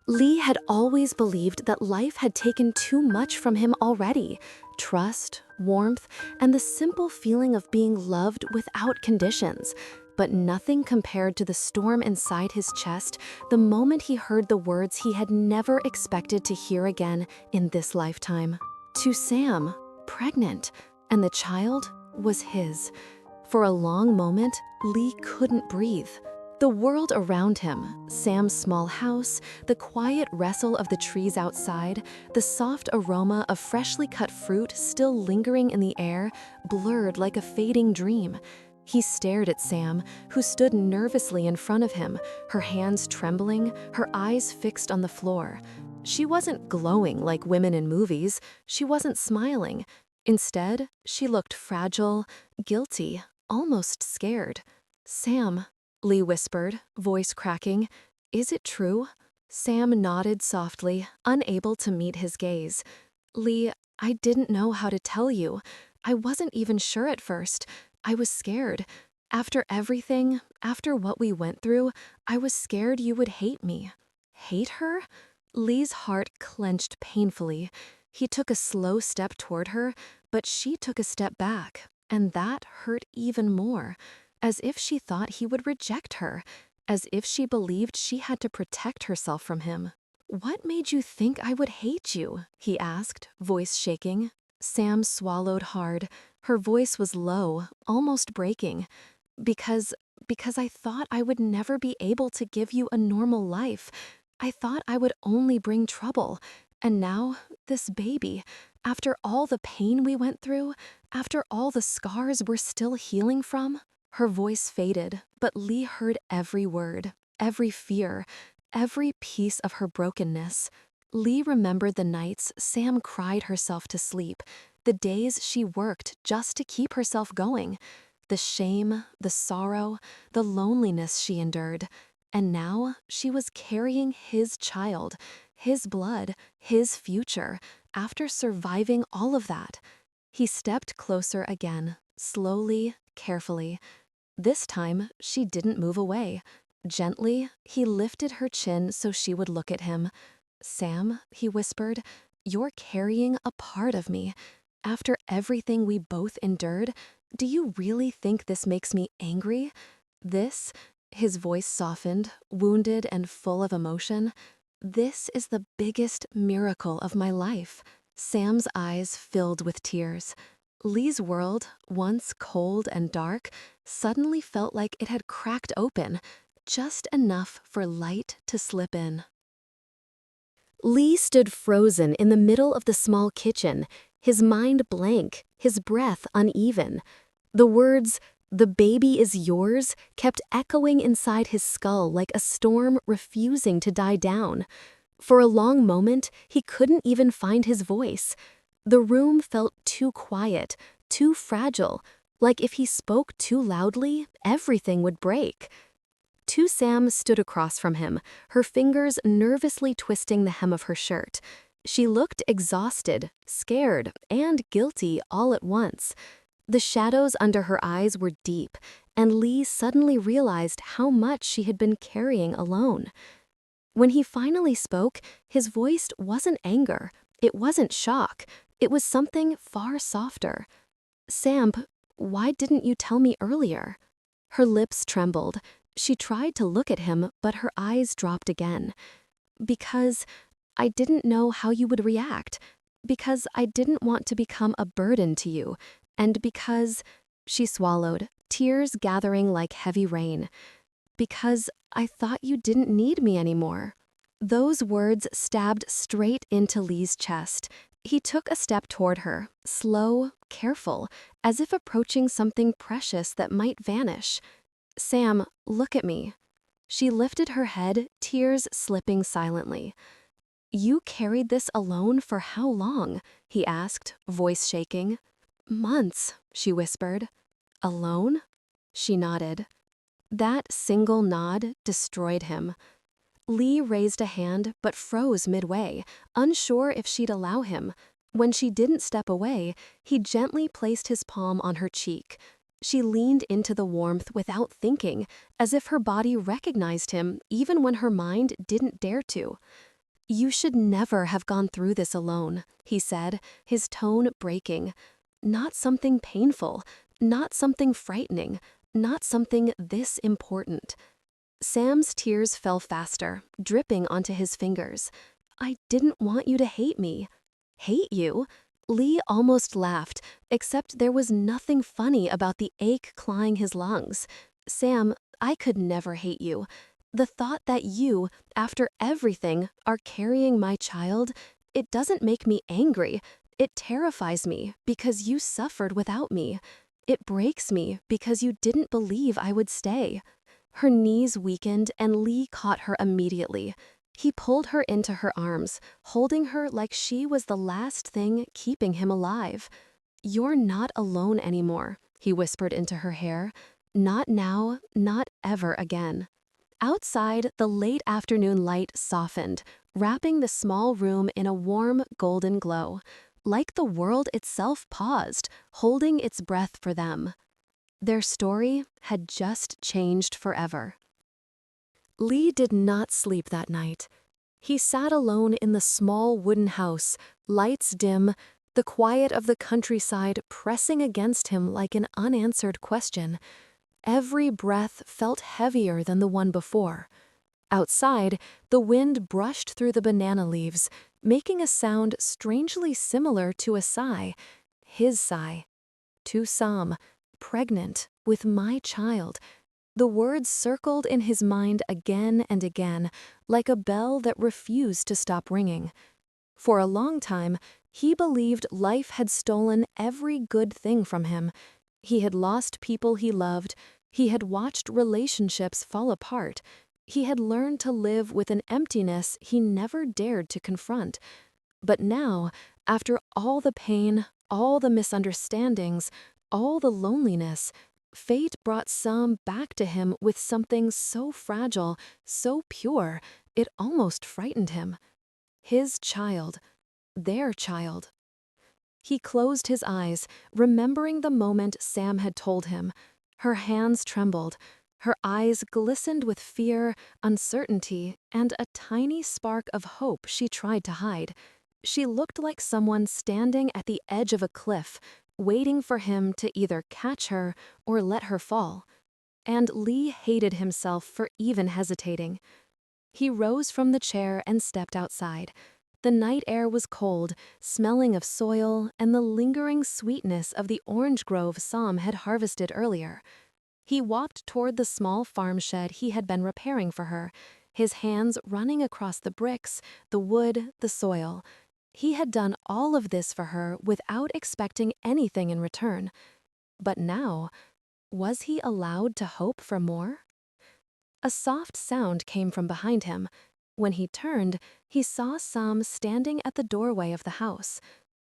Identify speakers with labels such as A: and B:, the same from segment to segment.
A: Lee had always believed that life had taken too much from him already. Trust, warmth, and the simple feeling of being loved without conditions. But nothing compared to the storm inside his chest the moment he heard the words he had never expected to hear again in this lifetime. To Sam, pregnant, and the child was his. For a long moment, Lee couldn't breathe. The world around him, Sam's small house, the quiet rustle of the trees outside, the soft aroma of freshly cut fruit still lingering in the air, blurred like a fading dream. He stared at Sam, who stood nervously in front of him, her hands trembling, her eyes fixed on the floor. She wasn't glowing like women in movies. She wasn't smiling. Instead, she looked fragile, guilty, almost scared. "Sam," Lee whispered, voice cracking. "Is it true?" Sam nodded softly, unable to meet his gaze. "Lee, I didn't know how to tell you. I wasn't even sure at first. I was scared. After everything, after what we went through, I was scared you would hate me." Hate her? Lee's heart clenched painfully. He took a slow step toward her, but she took a step back, and that hurt even more. As if she thought he would reject her, as if she believed she had to protect herself from him. "What made you think I would hate you?" he asked, voice shaking. Sam swallowed hard. Her voice was low, almost breaking. Because I thought I would never be able to give you a normal life. I thought I would only bring trouble. And now, this baby, after all the pain we went through, after all the scars we're still healing from." Her voice faded, but Lee heard every word, every fear, every piece of her brokenness. Lee remembered the nights Sam cried herself to sleep, the days she worked just to keep herself going, the shame, the sorrow, the loneliness she endured. And now she was carrying his child, his blood, his future, after surviving all of that. He stepped closer again, slowly, carefully. This time, she didn't move away. Gently, he lifted her chin so she would look at him. "Sam," he whispered, "you're carrying a part of me. After everything we both endured, do you really think this makes me angry? This," his voice softened, wounded and full of emotion, "this is the biggest miracle of my life." Sam's eyes filled with tears. Lee's world, once cold and dark, suddenly felt like it had cracked open, just enough for light to slip in. Lee stood frozen in the middle of the small kitchen, his mind blank, his breath uneven. The words, "The baby is yours," kept echoing inside his skull like a storm refusing to die down. For a long moment, he couldn't even find his voice. The room felt too quiet, too fragile, like if he spoke too loudly, everything would break. Tu Sam stood across from him, her fingers nervously twisting the hem of her shirt. She looked exhausted, scared, and guilty all at once. The shadows under her eyes were deep, and Lee suddenly realized how much she had been carrying alone. When he finally spoke, his voice wasn't anger, it wasn't shock, it was something far softer. "Sam, why didn't you tell me earlier?" Her lips trembled. She tried to look at him, but her eyes dropped again. "Because I didn't know how you would react. Because I didn't want to become a burden to you. And because," she swallowed, tears gathering like heavy rain, "because I thought you didn't need me anymore." Those words stabbed straight into Lee's chest. He took a step toward her, slow, careful, as if approaching something precious that might vanish. "Sam, look at me." She lifted her head, tears slipping silently. "You carried this alone for how long?" he asked, voice shaking. "Months," she whispered. "Alone?" She nodded. That single nod destroyed him. Lee raised a hand but froze midway, unsure if she'd allow him. When she didn't step away, he gently placed his palm on her cheek. She leaned into the warmth without thinking, as if her body recognized him even when her mind didn't dare to. "You should never have gone through this alone," he said, his tone breaking. "Not something painful, not something frightening, not something this important." Sam's tears fell faster, dripping onto his fingers. "I didn't want you to hate me." "Hate you?" Lee almost laughed, except there was nothing funny about the ache clawing his lungs. "Sam, I could never hate you. The thought that you, after everything, are carrying my child, it doesn't make me angry. It terrifies me because you suffered without me. It breaks me because you didn't believe I would stay." Her knees weakened and Lee caught her immediately. He pulled her into her arms, holding her like she was the last thing keeping him alive. "You're not alone anymore," he whispered into her hair. "Not now, not ever again." Outside, the late afternoon light softened, wrapping the small room in a warm, golden glow. Like the world itself paused, holding its breath for them. Their story had just changed forever. Lee did not sleep that night. He sat alone in the small wooden house, lights dim, the quiet of the countryside pressing against him like an unanswered question. Every breath felt heavier than the one before. Outside, the wind brushed through the banana leaves, making a sound strangely similar to a sigh. His sigh. To Sam, pregnant with my child. The words circled in his mind again and again, like a bell that refused to stop ringing. For a long time, he believed life had stolen every good thing from him. He had lost people he loved. He had watched relationships fall apart. He had learned to live with an emptiness he never dared to confront. But now, after all the pain, all the misunderstandings, all the loneliness, fate brought Sam back to him with something so fragile, so pure, it almost frightened him. His child. Their child. He closed his eyes, remembering the moment Sam had told him. Her hands trembled. Her eyes glistened with fear, uncertainty, and a tiny spark of hope she tried to hide. She looked like someone standing at the edge of a cliff, waiting for him to either catch her or let her fall. And Lee hated himself for even hesitating. He rose from the chair and stepped outside. The night air was cold, smelling of soil and the lingering sweetness of the orange grove Sam had harvested earlier. He walked toward the small farm shed he had been repairing for her, his hands running across the bricks, the wood, the soil. He had done all of this for her without expecting anything in return. But now, was he allowed to hope for more? A soft sound came from behind him. When he turned, he saw Sam standing at the doorway of the house.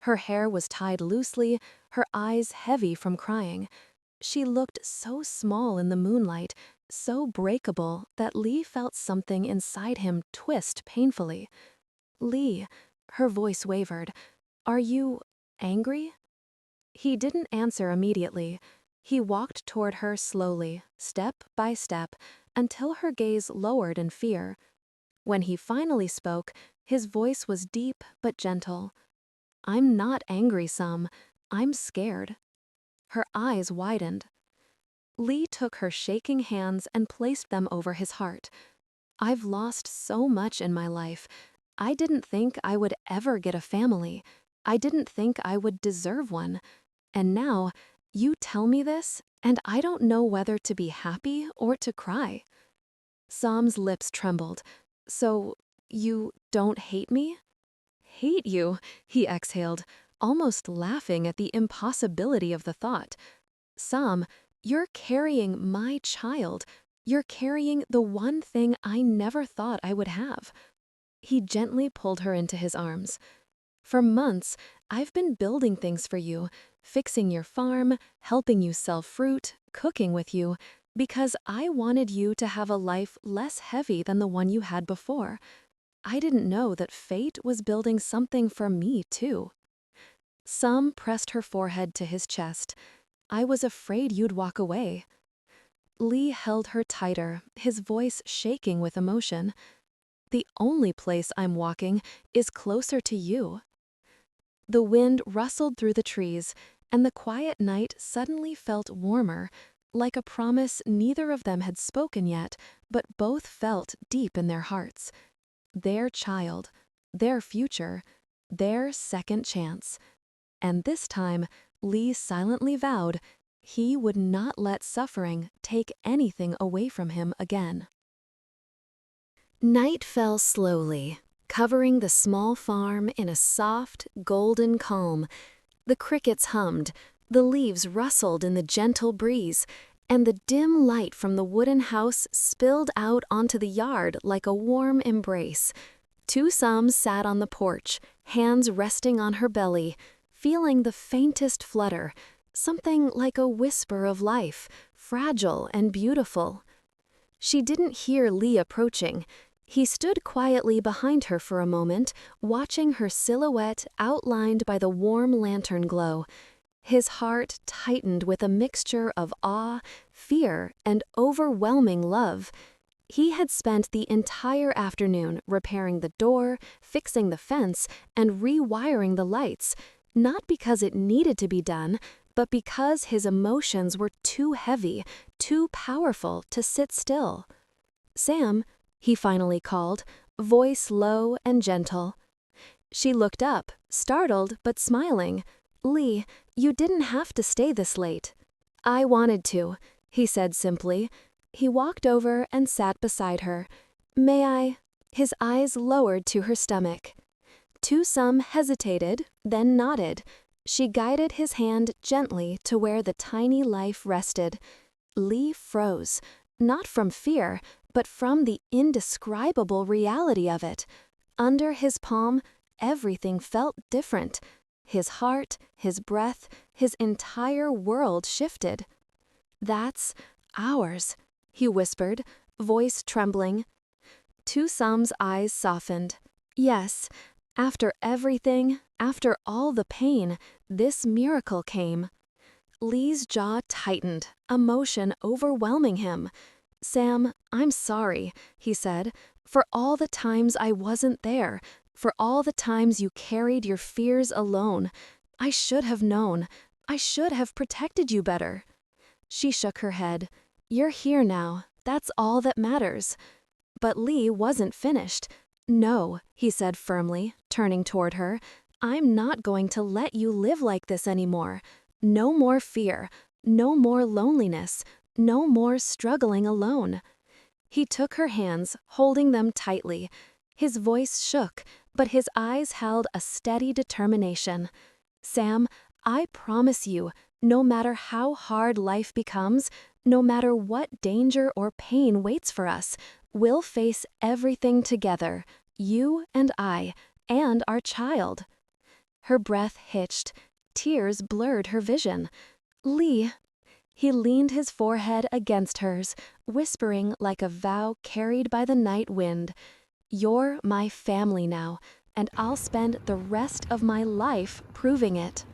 A: Her hair was tied loosely, her eyes heavy from crying. She looked so small in the moonlight, so breakable that Lee felt something inside him twist painfully. "Lee," her voice wavered, "are you angry?" He didn't answer immediately. He walked toward her slowly, step by step, until her gaze lowered in fear. When he finally spoke, his voice was deep but gentle. "I'm not angry, Sam. I'm scared." Her eyes widened. Lee took her shaking hands and placed them over his heart. "I've lost so much in my life. I didn't think I would ever get a family. I didn't think I would deserve one. And now, you tell me this, and I don't know whether to be happy or to cry." Sam's lips trembled. "So, you don't hate me?" "Hate you?" he exhaled, almost laughing at the impossibility of the thought. "Sam, you're carrying my child. You're carrying the one thing I never thought I would have." He gently pulled her into his arms. "For months, I've been building things for you, fixing your farm, helping you sell fruit, cooking with you, because I wanted you to have a life less heavy than the one you had before. I didn't know that fate was building something for me, too." Sam pressed her forehead to his chest. "I was afraid you'd walk away." Lee held her tighter, his voice shaking with emotion. The only place I'm walking is closer to you." The wind rustled through the trees, and the quiet night suddenly felt warmer, like a promise neither of them had spoken yet, but both felt deep in their hearts. Their child, their future, their second chance. And this time, Lee silently vowed he would not let suffering take anything away from him again. Night fell slowly, covering the small farm in a soft, golden calm. The crickets hummed, the leaves rustled in the gentle breeze, and the dim light from the wooden house spilled out onto the yard like a warm embrace. Two Sums sat on the porch, hands resting on her belly, feeling the faintest flutter, something like a whisper of life, fragile and beautiful. She didn't hear Lee approaching. He stood quietly behind her for a moment, watching her silhouette outlined by the warm lantern glow. His heart tightened with a mixture of awe, fear, and overwhelming love. He had spent the entire afternoon repairing the door, fixing the fence, and rewiring the lights, not because it needed to be done, but because his emotions were too heavy, too powerful to sit still. "Sam," he finally called, voice low and gentle. She looked up, startled but smiling. "Lee, you didn't have to stay this late." "I wanted to," he said simply. He walked over and sat beside her. "May I?" His eyes lowered to her stomach. Two Sum hesitated, then nodded. She guided his hand gently to where the tiny life rested. Lee froze, not from fear, but from the indescribable reality of it. Under his palm, everything felt different. His heart, his breath, his entire world shifted. "That's ours," he whispered, voice trembling. Two Sum's eyes softened. "Yes, after everything, after all the pain, this miracle came." Lee's jaw tightened, emotion overwhelming him. "Sam, I'm sorry," he said, "for all the times I wasn't there, for all the times you carried your fears alone. I should have known. I should have protected you better." She shook her head. "You're here now. That's all that matters." But Lee wasn't finished. "No," he said firmly, turning toward her. "I'm not going to let you live like this anymore. No more fear, no more loneliness, no more struggling alone." He took her hands, holding them tightly. His voice shook, but his eyes held a steady determination. "Sam, I promise you, no matter how hard life becomes, no matter what danger or pain waits for us, we'll face everything together, you and I, and our child." Her breath hitched. Tears blurred her vision. "Lee." He leaned his forehead against hers, whispering like a vow carried by the night wind. "You're my family now, and I'll spend the rest of my life proving it."